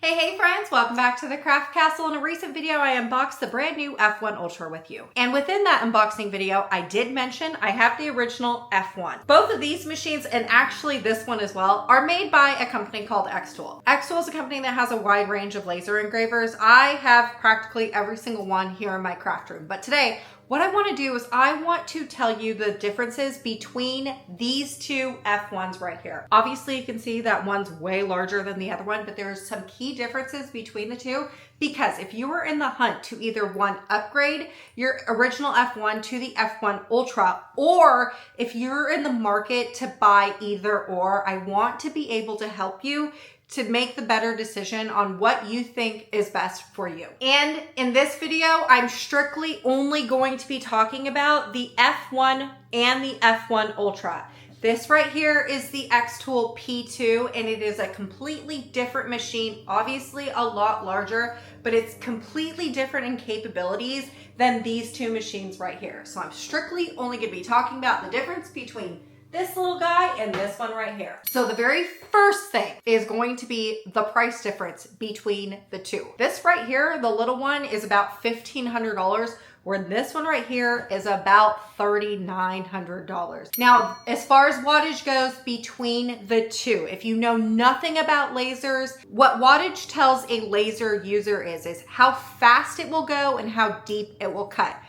Hey friends, welcome back to the Craft Castle. In a recent video, I unboxed the brand new F1 Ultra with you. And within that unboxing video, I did mention I have the original F1. Both of these machines, and actually this one as well, are made by a company called Xtool. Xtool is a company that has a wide range of laser engravers. I have practically every single one here in my craft room. But today, what I want to do is I want to tell you the differences between these two F1s right here. Obviously, you can see that one's way larger than the other one, but there's some key differences between the two because if you were in the hunt to either one, upgrade your original F1 to the F1 Ultra, or if you're in the market to buy either or, I want to be able to help you to make the better decision on what you think is best for you. And in this video, I'm strictly only going to be talking about the F1 and the F1 Ultra. This right here is the Xtool P2, and it is a completely different machine, obviously a lot larger, but it's completely different in capabilities than these two machines right here. So I'm strictly only gonna be talking about the difference between this little guy and this one right here. So the very first thing is going to be the price difference between the two. This right here, the little one, is about $1,500, where this one right here is about $3,900. Now, as far as wattage goes between the two, if you know nothing about lasers, what wattage tells a laser user is how fast it will go and how deep it will cut.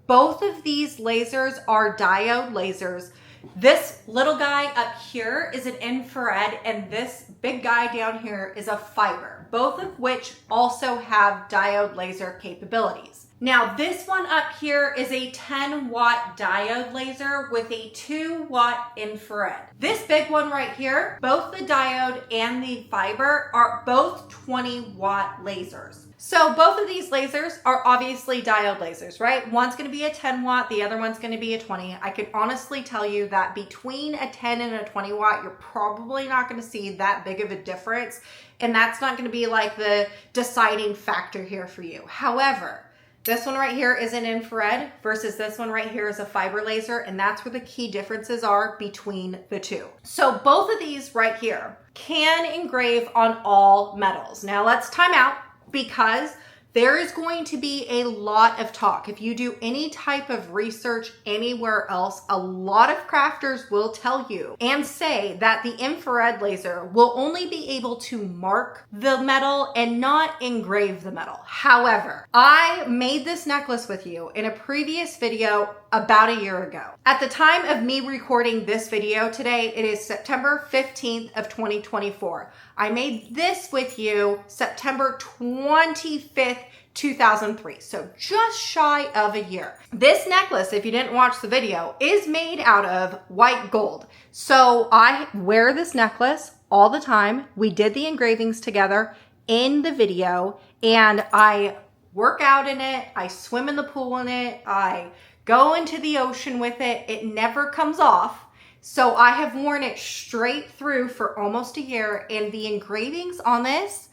Both of these lasers are diode lasers. This little guy up here is an infrared, and this big guy down here is a fiber, both of which also have diode laser capabilities. Now, this one up here is a 10-watt diode laser with a 2-watt infrared. This big one right here, both the diode and the fiber are both 20-watt lasers. So both of these lasers are obviously diode lasers, right? One's going to be a 10 watt, the other one's going to be a 20. I could honestly tell you that between a 10 and a 20 watt, you're probably not going to see that big of a difference. And that's not going to be like the deciding factor here for you. However, this one right here is an infrared versus this one right here is a fiber laser, and that's where the key differences are between the two. So both of these right here can engrave on all metals. Now let's time out, because there is going to be a lot of talk. If you do any type of research anywhere else, a lot of crafters will tell you and say that the infrared laser will only be able to mark the metal and not engrave the metal. However, I made this necklace with you in a previous video about a year ago. At the time of me recording this video today, it is September 15th of 2024. I made this with you September 25th, 2003, so just shy of a year. This necklace, if you didn't watch the video, is made out of white gold. So I wear this necklace all the time. We did the engravings together in the video, and I work out in it, I swim in the pool in it, I go into the ocean with it. It never comes off. So I have worn it straight through for almost a year, and the engravings on this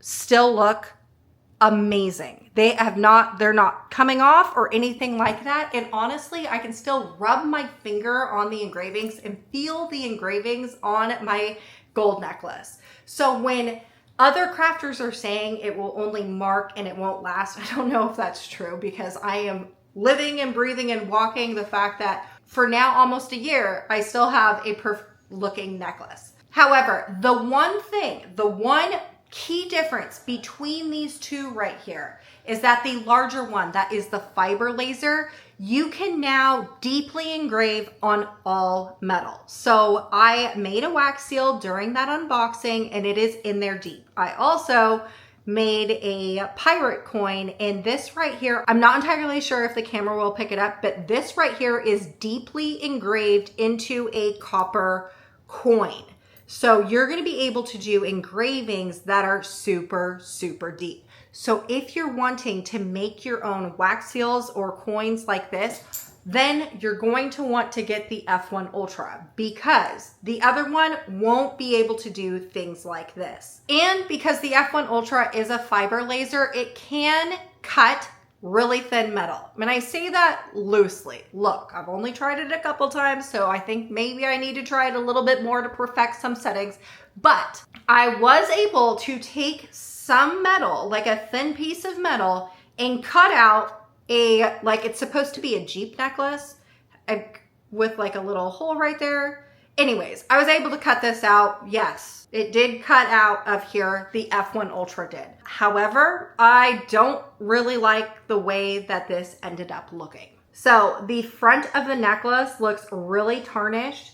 still look amazing. They're not coming off or anything like that. And honestly, I can still rub my finger on the engravings and feel the engravings on my gold necklace. So when other crafters are saying it will only mark and it won't last, I don't know if that's true, because I am living and breathing and walking the fact that for now almost a year, I still have a perfect looking necklace. However, the one key difference between these two right here is that the larger one, that is the fiber laser, you can now deeply engrave on all metal. So I made a wax seal during that unboxing, and it is in there deep. I also made a pirate coin, and this right here, I'm not entirely sure if the camera will pick it up, but this right here is deeply engraved into a copper coin. So you're going to be able to do engravings that are super, super deep. So if you're wanting to make your own wax seals or coins like this, then you're going to want to get the F1 Ultra, because the other one won't be able to do things like this. And because the F1 Ultra is a fiber laser, it can cut really thin metal. And I say that loosely. Look, I've only tried it a couple times, so I think maybe I need to try it a little bit more to perfect some settings. But I was able to take some metal, like a thin piece of metal, and cut out a, like it's supposed to be a Jeep necklace with like a little hole right there. Anyways, I was able to cut this out. Yes, it did cut out of here. The F1 Ultra did. However, I don't really like the way that this ended up looking. So the front of the necklace looks really tarnished.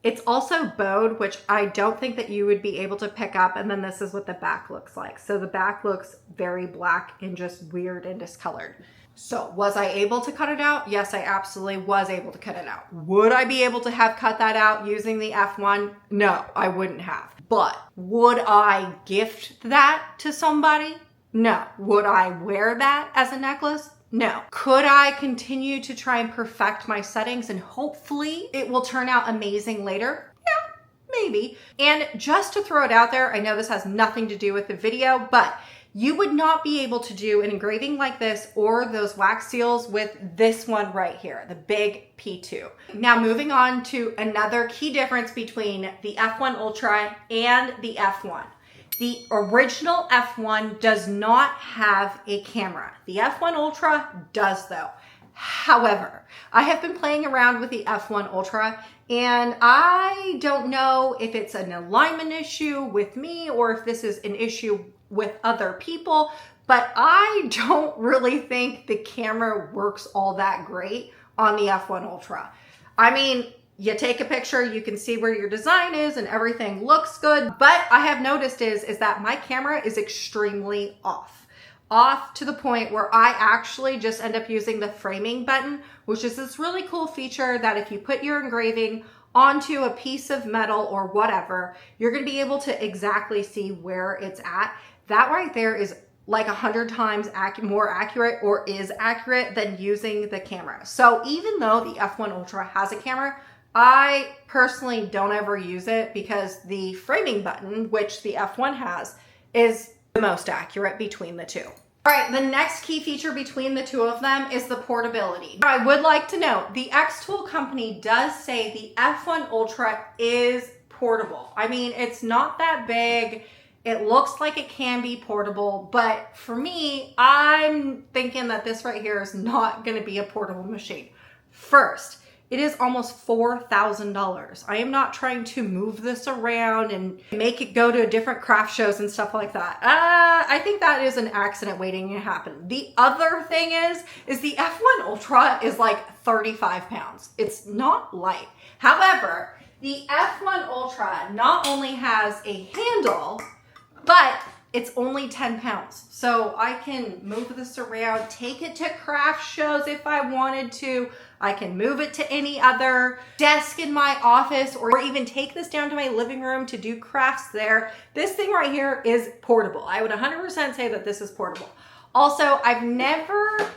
It's also bowed, which I don't think that you would be able to pick up. And then this is what the back looks like. So the back looks very black and just weird and discolored. So was I able to cut it out? Yes, I absolutely was able to cut it out. Would I be able to have cut that out using the F1? No, I wouldn't have. But would I gift that to somebody? No. Would I wear that as a necklace? No. Could I continue to try and perfect my settings and hopefully it will turn out amazing later? Yeah, maybe. And just to throw it out there, I know this has nothing to do with the video, but you would not be able to do an engraving like this or those wax seals with this one right here, the big P2. Now moving on to another key difference between the F1 Ultra and the F1. The original F1 does not have a camera. The F1 Ultra does though. However, I have been playing around with the F1 Ultra and I don't know if it's an alignment issue with me or if this is an issue with other people, but I don't really think the camera works all that great on the F1 Ultra. I mean, you take a picture, you can see where your design is and everything looks good. But I have noticed is that my camera is extremely off to the point where I actually just end up using the framing button, which is this really cool feature that if you put your engraving onto a piece of metal or whatever, you're gonna be able to exactly see where it's at. That right there is like 100 times more accurate or is accurate than using the camera. So even though the F1 Ultra has a camera, I personally don't ever use it because the framing button, which the F1 has, is the most accurate between the two. All right, the next key feature between the two of them is the portability. I would like to note, the Xtool company does say the F1 Ultra is portable. I mean, it's not that big. It looks like it can be portable, but for me, I'm thinking that this right here is not gonna be a portable machine. First, it is almost $4,000. I am not trying to move this around and make it go to different craft shows and stuff like that. I think that is an accident waiting to happen. The other thing is the F1 Ultra is like 35 pounds. It's not light. However, the F1 Ultra not only has a handle, but it's only 10 pounds. So I can move this around, take it to craft shows if I wanted to. I can move it to any other desk in my office or even take this down to my living room to do crafts there. This thing right here is portable. I would 100% say that this is portable. Also, I've never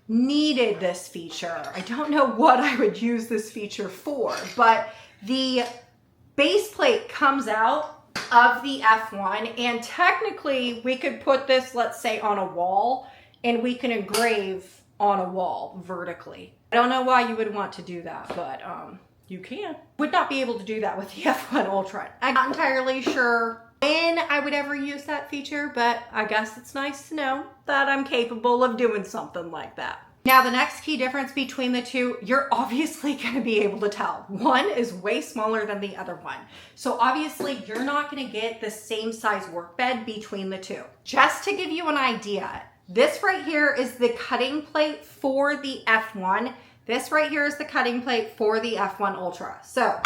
needed this feature. I don't know what I would use this feature for, but the base plate comes out of the F1 and technically we could put this, let's say, on a wall and we can engrave on a wall vertically. I don't know why you would want to do that, but you can. Would not be able to do that with the F1 Ultra. I'm not entirely sure when I would ever use that feature, but I guess it's nice to know that I'm capable of doing something like that. Now, the next key difference between the two, you're obviously going to be able to tell. One is way smaller than the other one. So obviously you're not going to get the same size work bed between the two. Just to give you an idea, this right here is the cutting plate for the F1. This right here is the cutting plate for the F1 Ultra. So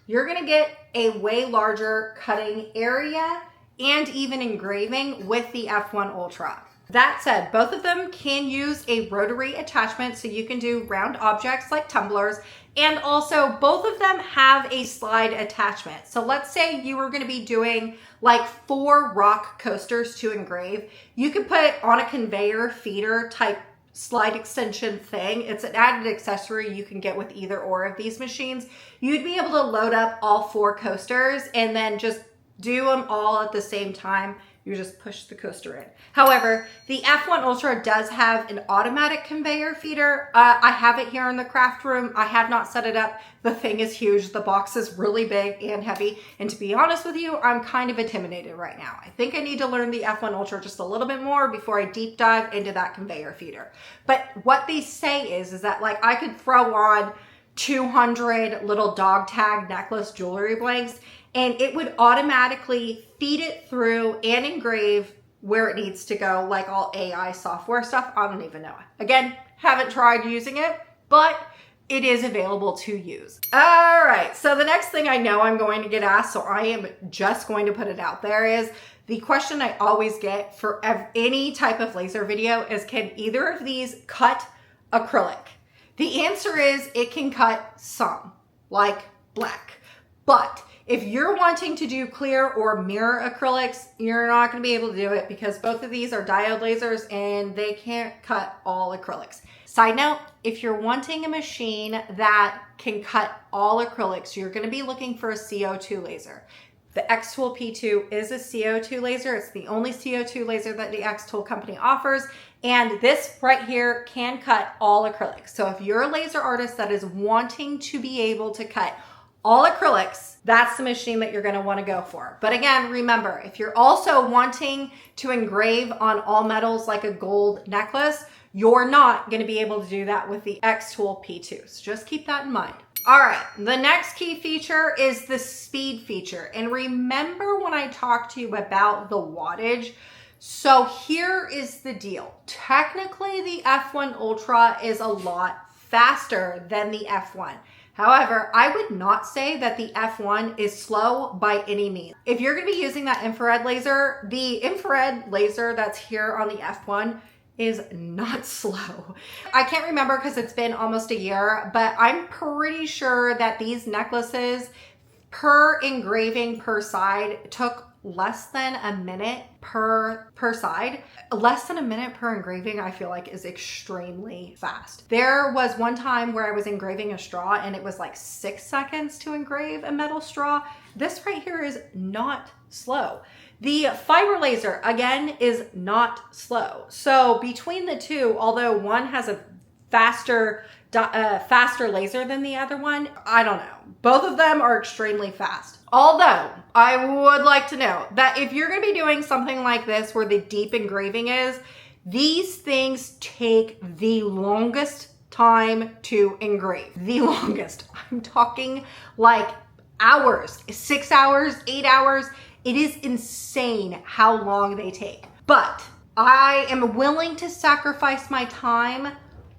you're going to get a way larger cutting area and even engraving with the F1 Ultra. That said, both of them can use a rotary attachment so you can do round objects like tumblers, and also both of them have a slide attachment. So let's say you were going to be doing like 4 rock coasters to engrave. You could put it on a conveyor feeder type slide extension thing. It's an added accessory you can get with either or of these machines. You'd be able to load up all 4 coasters and then just do them all at the same time. You just push the coaster in. However, the F1 Ultra does have an automatic conveyor feeder. I have it here in the craft room. I have not set it up. The thing is huge. The box is really big and heavy. And to be honest with you, I'm kind of intimidated right now. I think I need to learn the F1 Ultra just a little bit more before I deep dive into that conveyor feeder. But what they say is that like I could throw on 200 little dog tag necklace jewelry blanks and it would automatically feed it through and engrave where it needs to go, like all AI software stuff. I don't even know. Again, haven't tried using it, but it is available to use. All right, so the next thing I know I'm going to get asked, so I am just going to put it out there, is the question I always get for any type of laser video is, can either of these cut acrylic? The answer is it can cut some, like black, but if you're wanting to do clear or mirror acrylics, you're not going to be able to do it because both of these are diode lasers and they can't cut all acrylics. Side note, if you're wanting a machine that can cut all acrylics, you're going to be looking for a CO2 laser. The Xtool P2 is a CO2 laser. It's the only CO2 laser that the Xtool company offers. And this right here can cut all acrylics. So if you're a laser artist that is wanting to be able to cut all acrylics, that's the machine that you're going to want to go for. But again, remember, if you're also wanting to engrave on all metals like a gold necklace, you're not going to be able to do that with the Xtool P2. So just keep that in mind. All right, the next key feature is the speed feature. And remember when I talked to you about the wattage? So here is the deal. Technically, the F1 Ultra is a lot faster than the F1. However, I would not say that the F1 is slow by any means. If you're going to be using that infrared laser, the infrared laser that's here on the F1 is not slow. I can't remember because it's been almost a year, but I'm pretty sure that these necklaces per engraving per side took less than a minute per side. Less than a minute per engraving, I feel like, is extremely fast. There was one time where I was engraving a straw and it was like 6 seconds to engrave a metal straw. This right here is not slow. The fiber laser, again, is not slow. So between the two, although one has a faster laser than the other one, I don't know. Both of them are extremely fast. Although I would like to know that if you're going to be doing something like this where the deep engraving is, these things take the longest time to engrave. The longest. I'm talking like hours, 6 hours, 8 hours. It is insane how long they take. But I am willing to sacrifice my time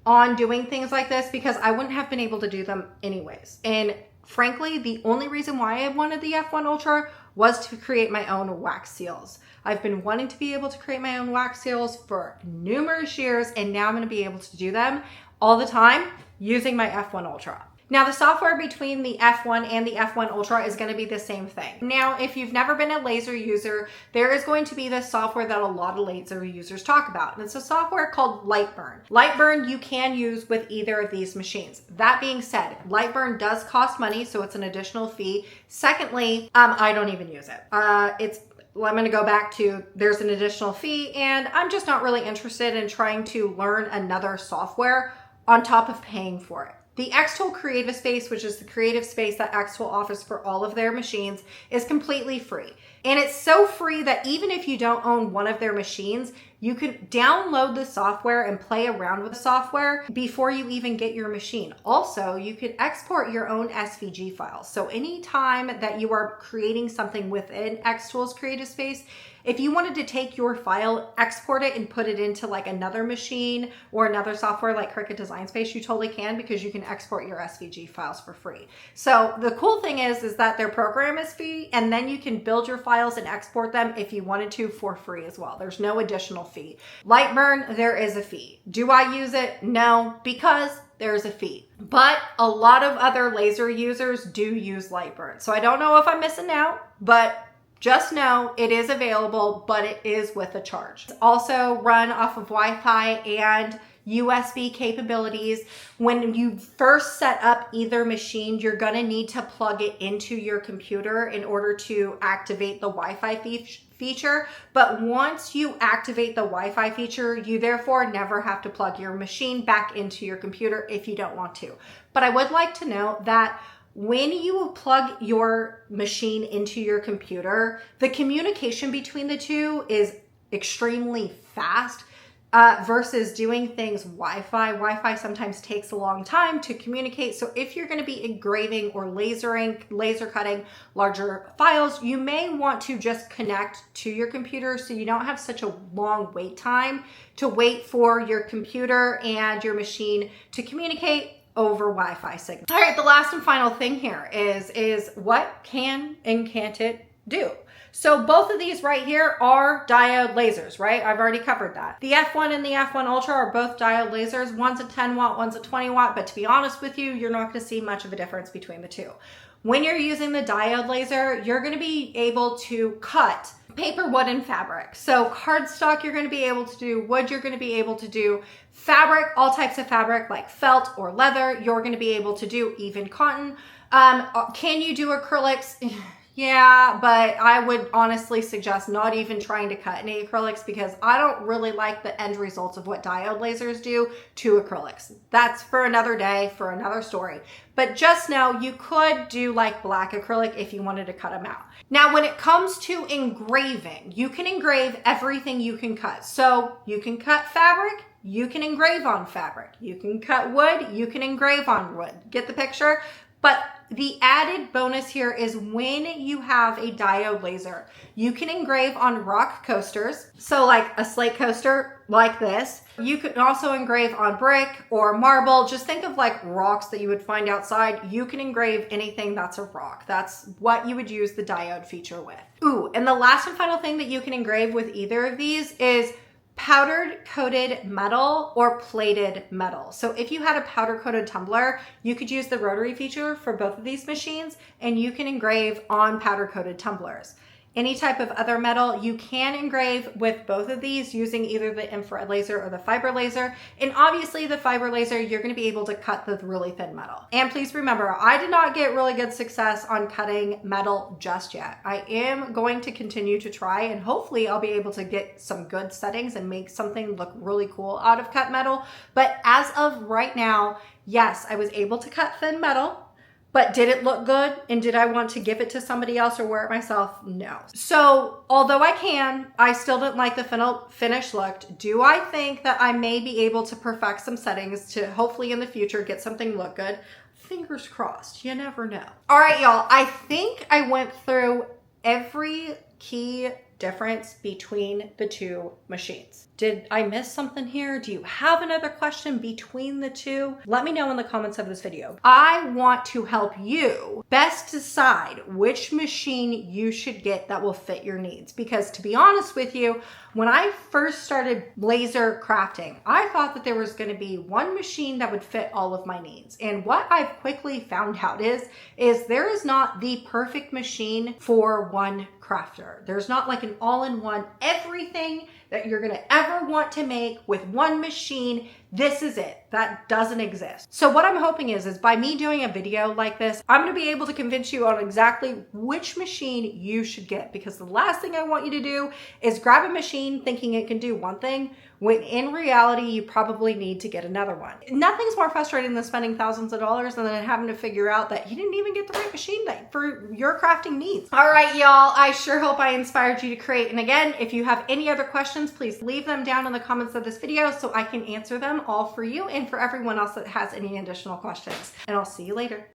on doing things like this because I wouldn't have been able to do them anyways. And frankly, the only reason why I wanted the F1 Ultra was to create my own wax seals. I've been wanting to be able to create my own wax seals for numerous years, and now I'm going to be able to do them all the time using my F1 Ultra. Now, the software between the F1 and the F1 Ultra is going to be the same thing. Now, if you've never been a laser user, there is going to be this software that a lot of laser users talk about. And it's a software called Lightburn. Lightburn you can use with either of these machines. That being said, Lightburn does cost money, so it's an additional fee. Secondly, I don't even use it. I'm going to go back to there's an additional fee, and I'm just not really interested in trying to learn another software on top of paying for it. The Xtool Creative Space, which is the creative space that Xtool offers for all of their machines, is completely free. And it's so free that even if you don't own one of their machines, you can download the software and play around with the software before you even get your machine. Also, you can export your own SVG files. So anytime that you are creating something within Xtool's Creative Space, if you wanted to take your file, export it, and put it into like another machine or another software like Cricut Design Space, you totally can because you can export your SVG files for free. So the cool thing is that their program is free, and then you can build your files and export them if you wanted to for free as well. There's no additional fee. Lightburn, there is a fee. Do I use it? No, because there's a fee. But a lot of other laser users do use Lightburn. So I don't know if I'm missing out, but just know it is available, but it is with a charge. It's also run off of Wi-Fi and USB capabilities. When you first set up either machine, you're going to need to plug it into your computer in order to activate the Wi-Fi feature, but once you activate the Wi-Fi feature, you therefore never have to plug your machine back into your computer if you don't want to. But I would like to note that when you plug your machine into your computer, the communication between the two is extremely fast. Versus doing things Wi-Fi. Wi-Fi sometimes takes a long time to communicate. So if you're going to be engraving or laser cutting larger files, you may want to just connect to your computer so you don't have such a long wait time to wait for your computer and your machine to communicate over Wi-Fi signal. All right, the last and final thing here is what can and can't it do? So both of these right here are diode lasers, right? I've already covered that. The F1 and the F1 Ultra are both diode lasers. One's a 10 watt, one's a 20 watt, but to be honest with you, you're not gonna see much of a difference between the two. When you're using the diode laser, you're gonna be able to cut paper, wood, and fabric. So cardstock you're gonna be able to do, wood you're gonna be able to do, fabric, all types of fabric like felt or leather, you're gonna be able to do, even cotton. Can you do acrylics? Yeah, but I would honestly suggest not even trying to cut any acrylics because I don't really like the end results of what diode lasers do to acrylics. That's for another day, for another story. But just know you could do like black acrylic if you wanted to cut them out. Now, when it comes to engraving, you can engrave everything you can cut. So you can cut fabric, you can engrave on fabric. You can cut wood, you can engrave on wood. Get the picture? But the added bonus here is when you have a diode laser, you can engrave on rock coasters. So like a slate coaster like this. You could also engrave on brick or marble. Just think of like rocks that you would find outside. You can engrave anything that's a rock. That's what you would use the diode feature with. Ooh, and the last and final thing that you can engrave with either of these is powdered coated metal or plated metal. So if you had a powder coated tumbler, you could use the rotary feature for both of these machines and you can engrave on powder coated tumblers. Any type of other metal, you can engrave with both of these using either the infrared laser or the fiber laser. And obviously the fiber laser, you're going to be able to cut the really thin metal. And please remember, I did not get really good success on cutting metal just yet. I am going to continue to try and hopefully I'll be able to get some good settings and make something look really cool out of cut metal. But as of right now, yes, I was able to cut thin metal. But did it look good? And did I want to give it to somebody else or wear it myself? No. So although I can, I still didn't like the finished look. Do I think that I may be able to perfect some settings to hopefully in the future get something look good? Fingers crossed, you never know. All right, y'all, I think I went through every key difference between the two machines. Did I miss something here? Do you have another question between the two? Let me know in the comments of this video. I want to help you best decide which machine you should get that will fit your needs. Because to be honest with you, when I first started laser crafting, I thought that there was going to be one machine that would fit all of my needs. And what I've quickly found out is there is not the perfect machine for one crafter. There's not like an all-in-one, everything that you're going to ever want to make with one machine. This is it. That doesn't exist. So what I'm hoping is by me doing a video like this, I'm going to be able to convince you on exactly which machine you should get, because the last thing I want you to do is grab a machine thinking it can do one thing when in reality you probably need to get another one. Nothing's more frustrating than spending thousands of dollars and then having to figure out that you didn't even get the right machine for your crafting needs. All right, y'all, I sure hope I inspired you to create. And again, if you have any other questions, please leave them down in the comments of this video so I can answer them all for you and for everyone else that has any additional questions. And I'll see you later.